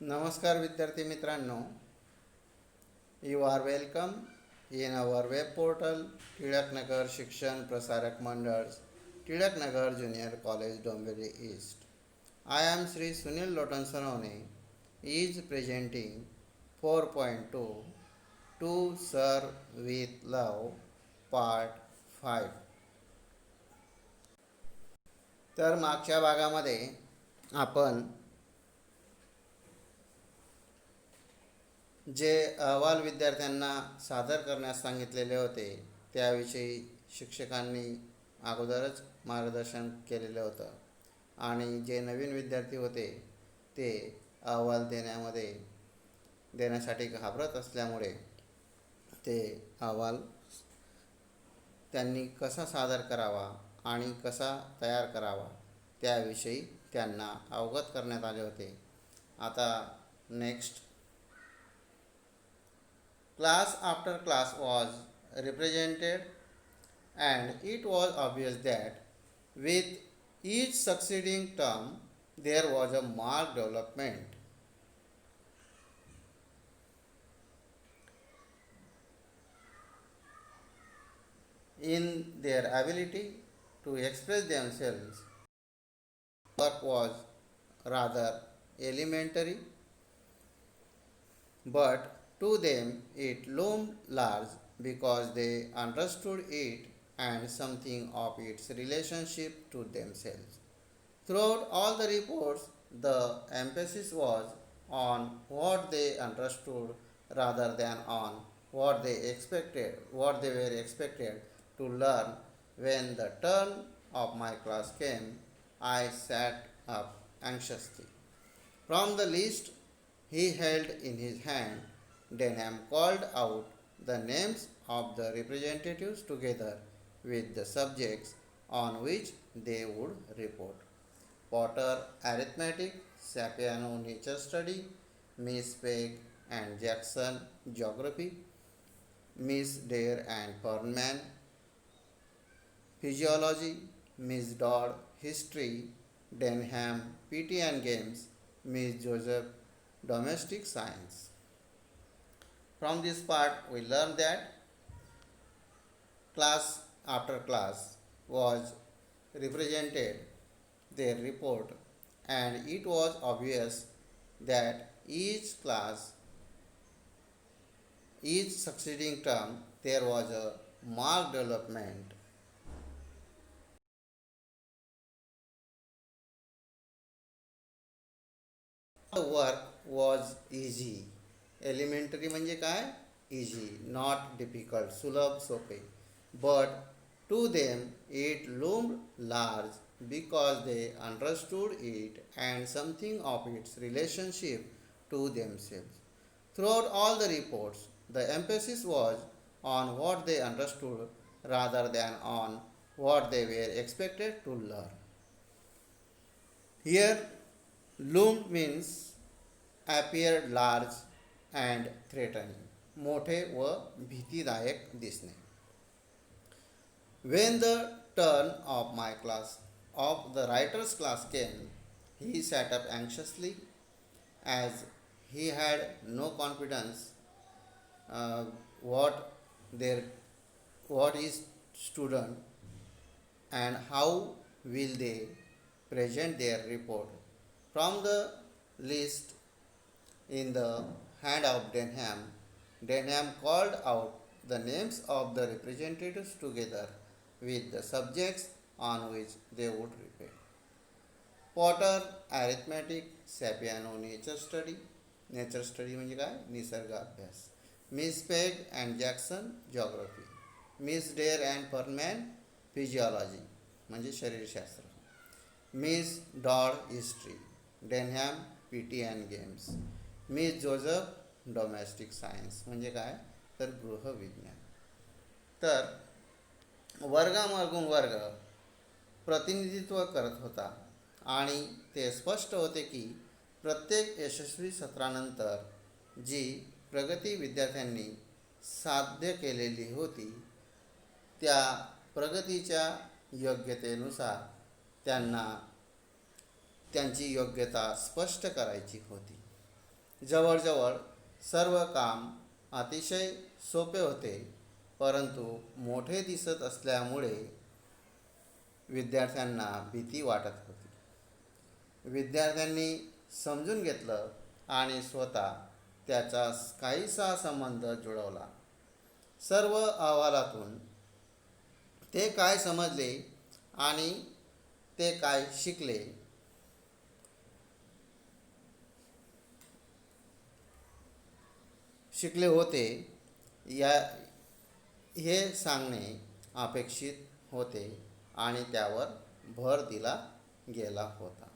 नमस्कार विद्यार्थी मित्रांनो, you are welcome in our web portal Tilaknagar Shikshan Prasarak Mandal, Tilaknagar junior college Dombivli east. I am Sri Sunil Lotan Sonone is presenting 4.2 To Serve with Love Part 5. तर मागच्या भागामध्ये आपण जे अहवाल विद्यार्थ्यांना सादर करण्यास सांगितलेले होते त्याविषयी शिक्षकांनी अगोदरच मार्गदर्शन केलेलं होतं आणि जे नवीन विद्यार्थी होते ते अहवाल देण्यासाठी घाबरत असल्यामुळे ते अहवाल त्यांनी कसा सादर करावा आणि कसा तयार करावा त्याविषयी त्यांना अवगत करण्यात आले होते. आता next, class after class was represented, and it was obvious that with each succeeding term there was a marked development in their ability to express themselves. Work was rather elementary, but to them it loomed large because they understood it and something of its relationship to themselves. Throughout all the reports, the emphasis was on what they understood rather than on what they were expected to learn. When the turn of my class came, I sat up anxiously. From the list he held in his hand, Denham called out the names of the representatives together with the subjects on which they would report. Potter arithmetic, Sapiano nature study, Miss Pegg and Jackson geography, Miss Dare and Fernman physiology, Miss Dodd history, Denham PT and games, Miss Joseph domestic science. From this part we learn that class after class was represented their report, and it was obvious that each succeeding term there was a marked development. The work was easy. Elementary म्हणजे काय? Easy, not difficult, सुलभ सोपे. But to them it loomed large because they understood it and something of its relationship to themselves. Throughout all the reports, the emphasis was on what they understood rather than on what they were expected to learn. Here, loomed means appeared large and threatening, मोठे व भीतीदायक दिसणे. When the turn of the writer's class came, he sat up anxiously as he had no confidence uh, what their what is student and how will they present their report. From the list in the hand of Denham called out the names of the representatives together with the subjects on which they would report. Potter arithmetic, Sapiano nature study म्हणजे काय? निसर्ग अभ्यास. Miss Pegg and Jackson geography, Miss Dare and Furman physiology म्हणजे शरीरशास्त्र, Miss Dodd history, Denham PT and games, Miss Joseph domestic science म्हणजे काय? तर गृहविज्ञान. तर वर्गामागून वर्ग प्रतिनिधित्व करत होता आणि ते स्पष्ट होते की प्रत्येक यशस्वी सत्रानंतर जी प्रगती विद्यार्थ्यांनी साध्य केलेली होती त्या प्रगतीच्या योग्यतेनुसार त्यांना त्यांची योग्यता स्पष्ट करायची होती. जवळजवळ सर्व काम अतिशय सोपे होते, परंतु मोठे दिसत असल्यामुळे विद्यार्थ्यांना भीती वाटत होती. विद्यार्थ्यांनी समजून घेतलं आणि स्वतः त्याचा काहीसा संबंध जुळवला. सर्व अहवालातून ते काय समजले आणि ते काय शिकले होते या हे सांगणे अपेक्षित होते आणि त्यावर भर दिला गेला होता.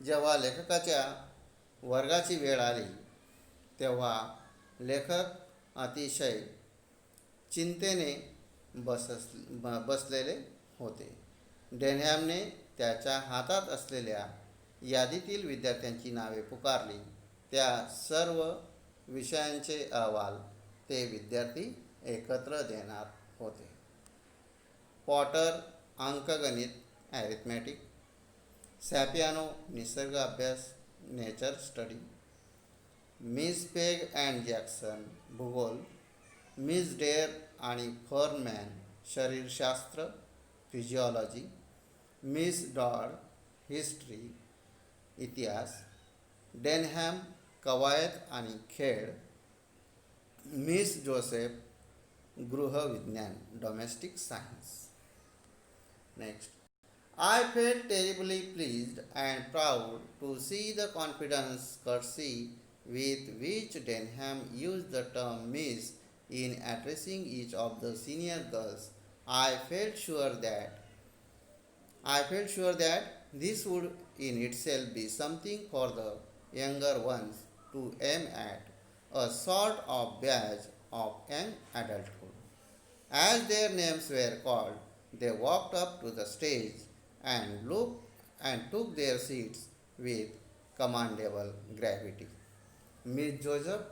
जेव्हा लेखकाच्या वर्गाची वेळ आली तेव्हा लेखक अतिशय चिंतेने बसलेले होते. डेनहॅमने त्याच्या हातात असलेल्या यादीतील विद्यार्थ्यांची नावे पुकारली. त्या सर्व विषयांचे अहवाल ते विद्यार्थी एकत्र देणार होते. पॉटर अंकगणित ॲरिथमॅटिक, सॅपियानो निसर्ग अभ्यास nature study, Miss Pegg and Jackson भूगोल, मिस डेअर आणि फर्नमॅन शरीरशास्त्र फिजिओलॉजी, मिस डॉड हिस्ट्री इतिहास, डेनहॅम कवायत आणि खेळ, मिस जोसेफ गृहविज्ञान domestic science. Next. I felt terribly pleased and proud to see the confidence courtesy with which Denham used the term Miss in addressing each of the senior girls. I felt sure that this would in itself be something for the younger ones to aim at, a sort of badge of young adulthood. As their names were called, they walked up to the stage and took their seats with commendable gravity. Miss Joseph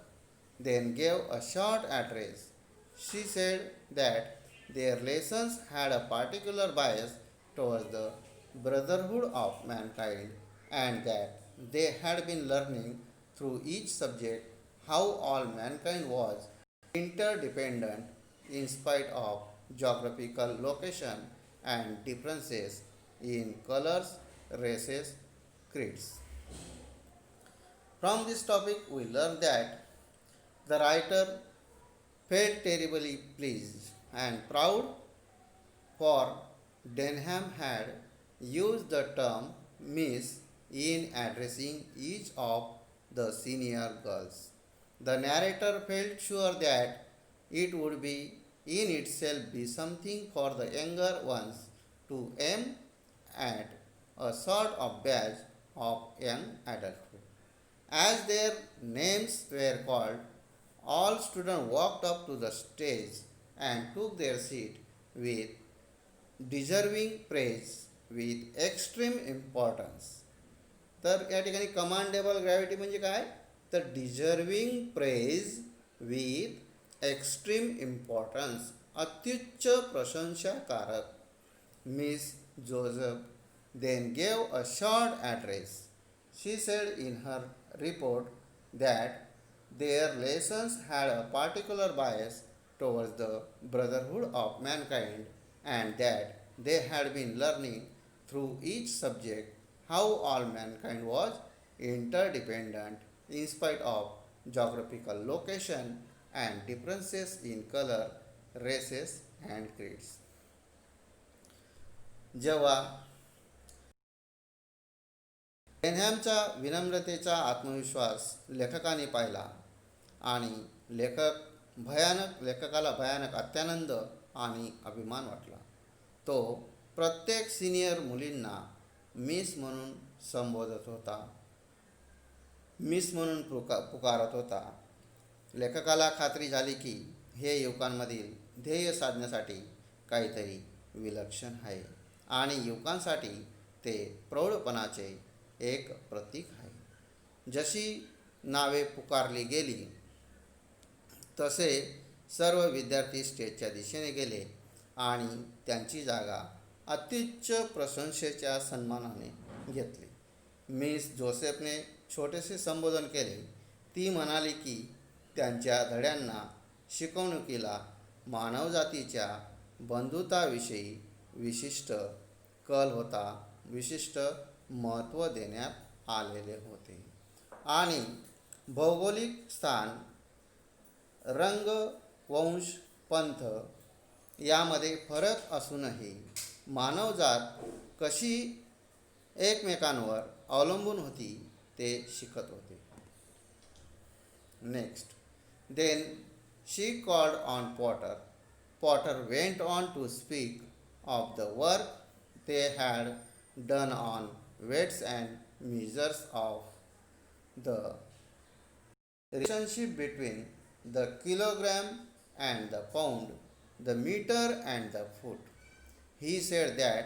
then gave a short address. She said that their lessons had a particular bias towards the brotherhood of mankind and that they had been learning through each subject how all mankind was interdependent in spite of geographical location and differences in colors, races, creeds. From this topic, we learn that the writer felt terribly pleased and proud for Denham had used the term Miss in addressing each of the senior girls. The narrator felt sure that it would be in itself be something for the younger ones to aim at, a sort of badge of young adulthood. As their names were called, all students walked up to the stage and took their seat with deserving praise with extreme importance. तर या ठिकाणी commendable gravity म्हणजे काय, तर deserving praise with extreme importance, अत्युच्च प्रशंसाकारक. Miss Joseph then gave a short address. She said in her report that their lessons had a particular bias towards the brotherhood of mankind and that they had been learning through each subject how all mankind was interdependent in spite of geographical location and differences in color, races and creeds. जेव्हा डेनहॅमच्या विनम्रतेचा आत्मविश्वास लेखकाने पाहिला आणि लेखकाला भयानक अत्यानंद आणि अभिमान वाटला. तो प्रत्येक सिनियर मुलींना मिस म्हणून संबोधत होता, मिस म्हणून पुकारत होता. लेखकाला खात्री झाली की हे युवकांमधील ध्येय साधण्यासाठी काहीतरी विलक्षण आहे आणि युवकांसाठी ते प्रौढपणाचे एक प्रतीक आहे. जशी नावे पुकारली गेली तसे सर्व विद्यार्थी स्टेजच्या दिशेने गेले आणि त्यांची जागा अत्युच्च प्रशंसेच्या सन्मानाने घेतली. मिस जोसेफने छोटेसे संबोधन केले. ती म्हणाली की त्यांच्या धड्यांना, शिकवणुकीला मानवजातीच्या बंधुताविषयी विशिष्ट कल होता, विशिष्ट महत्त्व देण्यात आलेले होते. आणि भौगोलिक स्थान, रंग, वंश, पंथ यामध्ये फरक असूनही मानवजात कशी एकमेकांवर अवलंबून होती ते शिकत होते. Next, then she called on potter. Potter went on to speak of the work they had done on weights and measures of the relationship between the kilogram and the pound, the meter and the foot. He said that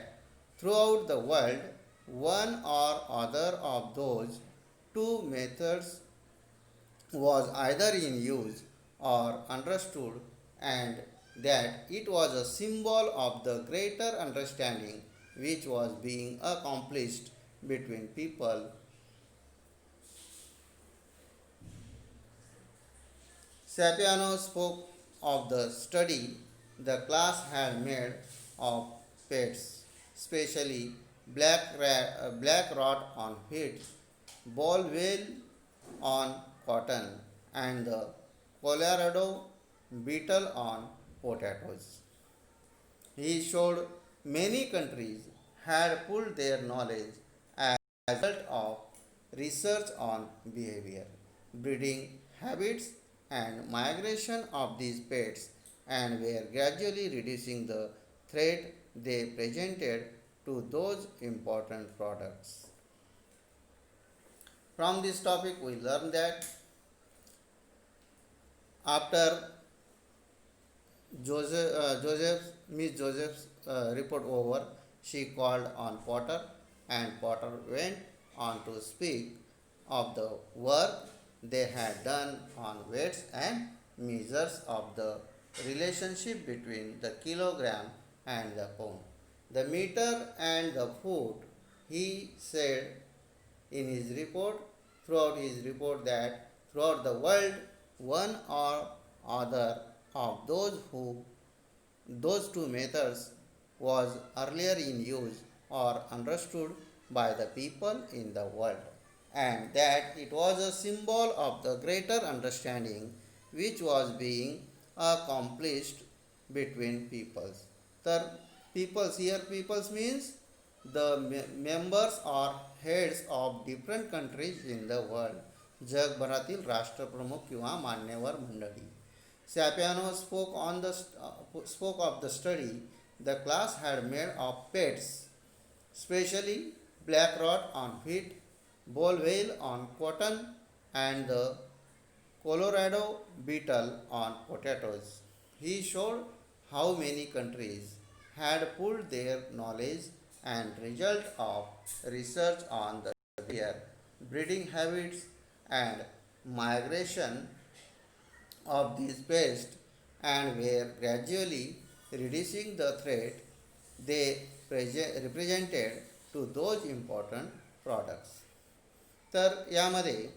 throughout the world, one or other of those two methods was either in use or understood, and that it was a symbol of the greater understanding which was being accomplished between people. Sapiano spoke of the study the class had made of pets, especially black rot on wheat, ball whale on cotton, and the Colorado beetle on potatoes. He showed many countries had pulled their knowledge as a result of research on behavior, breeding habits, and migration of these pets, and were gradually reducing the threat they presented to those important products. From this topic, we learn that after Miss Joseph's report over, she called on Potter, and Potter went on to speak of the work they had done on weights and measures of the relationship between the kilogram and the pound, the meter and the foot. He said in his report, throughout his report, that throughout the world, one or other of those two methods was earlier in use or understood by the people in the world, and that it was a symbol of the greater understanding which was being accomplished between peoples. The peoples here, peoples means the members or heads of different countries in the world, जगभरातील राष्ट्रप्रमुख किंवा मान्यवर मंडळी. Sapiano spoke of the study the class had made of pets, especially black rot on wheat, boll whale on cotton, and the Colorado beetle on potatoes. He showed how many countries had pooled their knowledge and result of research on the behavior, breeding habits, and migration of these pests, and were gradually reducing the threat they represented to those important products. तर यामध्ये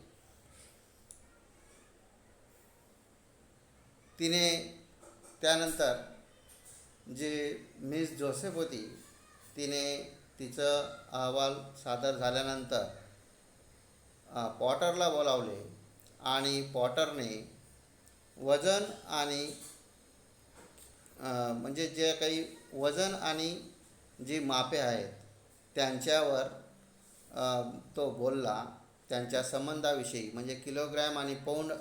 तिने त्यानंतर जी miss Joseph होती, तिने तिचं अहवाल सादर झाल्यानंतर पॉटरला बोलावले आणि पॉटरने वजन आणि म्हणजे जे काही वजन आणि जी मापे आहेत त्यांच्यावर तो बोलला, त्यांच्या संबंधाविषयी, म्हणजे किलोग्रॅम आणि पौंड,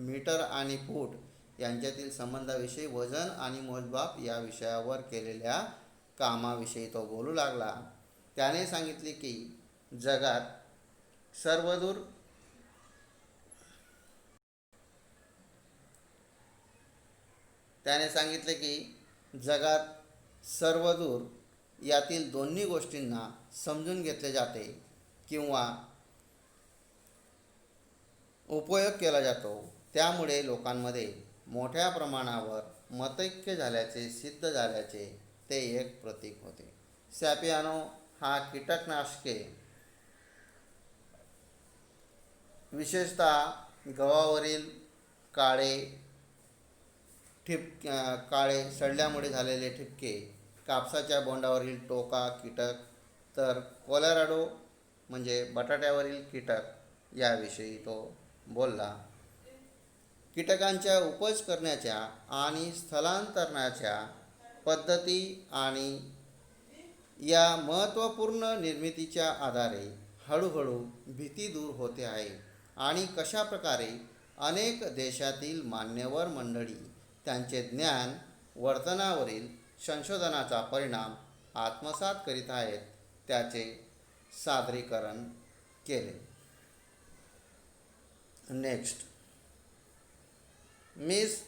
मीटर आणि फूट यांच्यातील संबंधाविषयी, वजन आणि मोजमाप या विषयावर केलेल्या कामाविषयी तो बोलू लागला. त्याने सांगितले की जगात सर्वदूर यातील दोन्ही गोष्टींना समजून घेतले जाते किंवा उपयोग केला जातो. त्यामुळे लोकांमध्ये मोठ्या प्रमाणावर मतैक्य झाल्याचे सिद्ध झाल्याचे ते एक प्रतीक होते. सॅपियानो हा कीटकनाशके विशेषतः गव्हावरील काळे काळे सडल्यामुळे झालेले ठिपके, कापसाच्या बोंडावरील टोका कीटक, तर कोलोराडो म्हणजे बटाट्यावरील कीटक याविषयी तो बोलला. कीटकांच्या उपज करण्याच्या आणि स्थलांतरणाच्या पद्धती आणि या महत्त्वपूर्ण निर्मितीच्या आधारे हळूहळू भीती दूर होते आहे आणि कशा प्रकारे अनेक देशातील मान्यवर मंडळी त्यांचे ज्ञान वर्तनावरील संशोधनाचा परिणाम आत्मसात करीत आहेत त्याचे सादरीकरण केले. Next, miss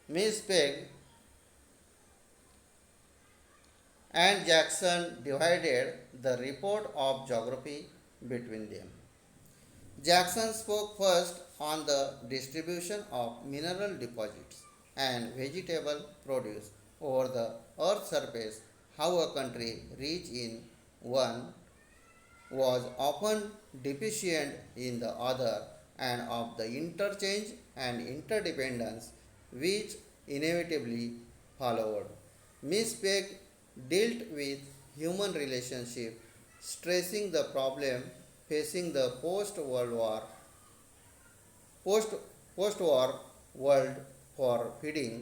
miss peg and Jackson divided the report of geography between them. Jackson spoke first on the distribution of mineral deposits and vegetable produce over the earth's surface, how a country rich in one was often deficient in the other, and of the interchange and interdependence which inevitably followed. Miss Pegg dealt with human relationship, stressing the problem facing the post post war world for feeding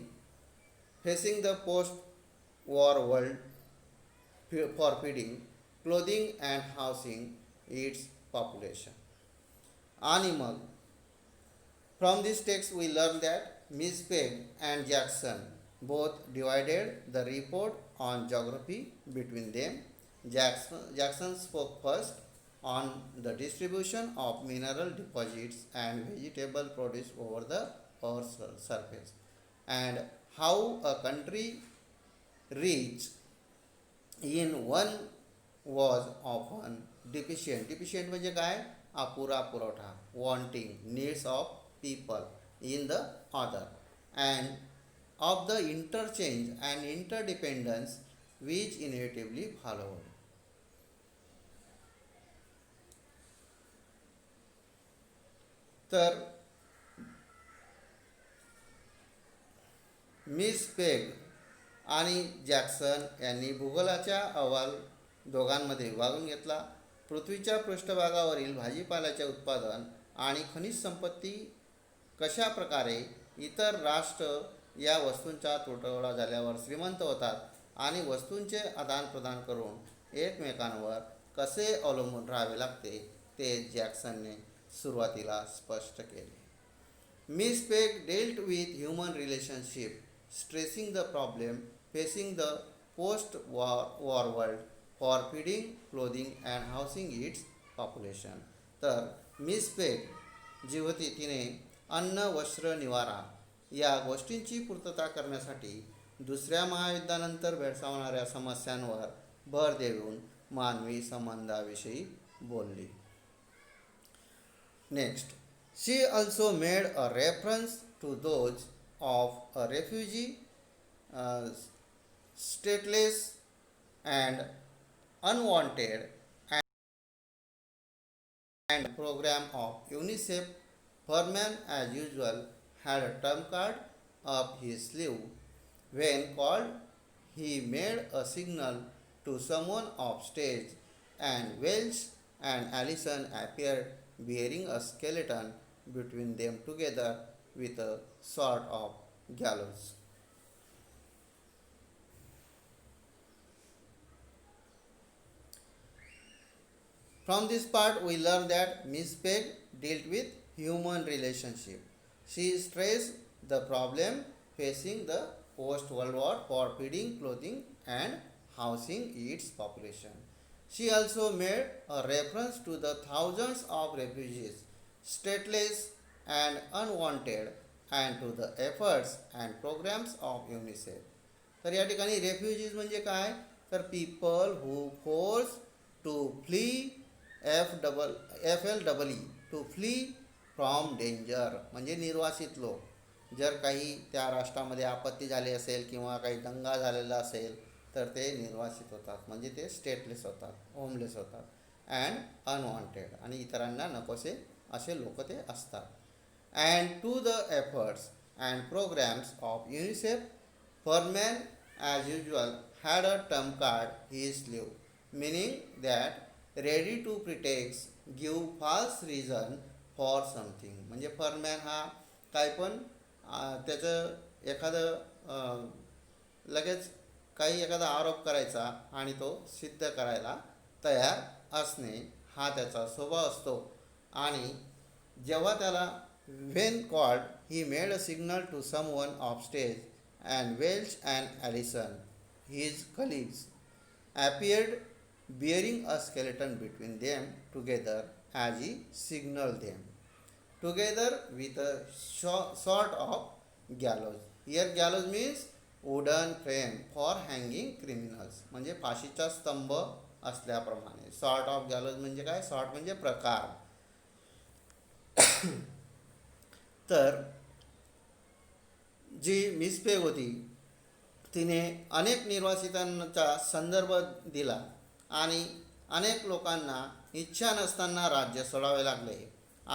facing the post war world for feeding, clothing and housing its population. आणि मग from this text we learn that Miss Pegg and Jackson both divided the report on geography between them. Jackson spoke first on the distribution of mineral deposits and vegetable produce over the earth's surface, and how a country rich in one was often deficient. Deficient म्हणजे काय? अपुरा पुरवठा, wanting, needs of people in the other, and of the interchange and interdependence which inevitably followed. तर miss peg आणि Jackson यांनी भूगोलाचा अहवाल दोघांमध्ये विभागून घेतला. पृथ्वीच्या पृष्ठभागावरील भाजीपाल्याचे उत्पादन आणि खनिज संपत्ती कशा प्रकारे इतर राष्ट्र या वस्तूंचा तुटवडा झाल्यावर श्रीमंत होतात आणि वस्तूंचे आदानप्रदान करून एकमेकांवर कसे अवलंबून राहावे लागते ते जॅक्सनने सुरुवातीला स्पष्ट केले. Miss peg dealt with human relationship, stressing the problem facing the post-war world for feeding, clothing and housing its population. तर मिस पेग जी होती तिने अन्न, वस्त्र, निवारा या गोष्टींची पूर्तता करण्यासाठी दुसऱ्या महायुद्धानंतर भेडसावणाऱ्या समस्यांवर भर देऊन मानवी संबंधाविषयी बोलली. Next, she also made a reference to those of a refugee, stateless and unwanted, and program of UNICEF. Furman, as usual, had a trump card up his sleeve. When called, he made a signal to someone off stage, and Welch and Allison appeared bearing a skeleton between them together with a sort of gallows. From this part, we learn that Miss Pegg dealt with human relationship. She stressed the problem facing the post-World War for feeding, clothing, and housing its population. She also made a reference to the thousands of refugees, stateless and unwanted, and to the efforts and programs of UNICEF. तर या ठिकाणी refugees म्हणजे काय? तर people who force to flee FLEE to flee from danger म्हणजे निर्वासित लोक. जर काही त्या राष्ट्रामध्ये आपत्ती झाली असेल किंवा काही दंगा झालेला असेल तर ते निर्वासित होतात, म्हणजे ते स्टेटलेस होतात, होमलेस होतात. अँड अनवॉन्टेड, आणि इतरांना नकोसे असे लोक ते असतात. And to the efforts and programmes of UNICEF, Furman, as usual, had a trump card his sleeve, meaning that ready to pretext, give false reason for something. म्हणजे फरमॅन हा काय पण त्याचं एखादं लगेच काही एखादा आरोप करायचा आणि तो सिद्ध करायला तयार असणे हा त्याचा स्वभाव असतो. आणि जेव्हा त्याला when called he made a signal to someone off stage, and Welch and Allison, his colleagues, appeared bearing a skeleton between them together as he signaled them. Together with a sort of gallows. Here gallows means wooden frame for hanging criminals. म्हणजे फाशीचा स्तंभ असल्याप्रमाणे. Sort of gallows म्हणजे काय? Sort म्हणजे प्रकार. तर जी मिसपेग होती तिने अनेक निर्वासितांचा संदर्भ दिला आणि अनेक लोकांना इच्छा नसताना राज्य सोडावे लागले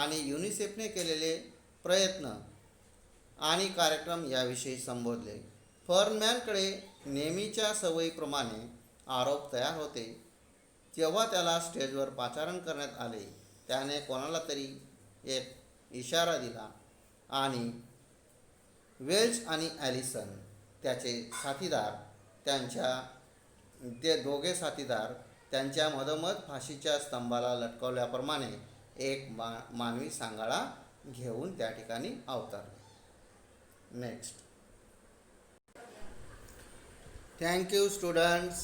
आणि युनिसेफने केलेले प्रयत्न आणि कार्यक्रम याविषयी संबोधले. फर्नमॅनकडे नेहमीच्या सवयीप्रमाणे आरोप तयार होते. जेव्हा त्याला स्टेजवर पाचारण करण्यात आले त्याने कोणाला तरी एक इशारा दिला आणि वेल्च आणि ॲलिसन त्याचे साथीदार ते दोघे साथीदार त्यांच्या मधोमध फाशीच्या स्तंभाला लटकवल्याप्रमाणे एक मानवी सांगाडा घेऊन त्या ठिकाणी अवतरले. नेक्स्ट. Thank you students.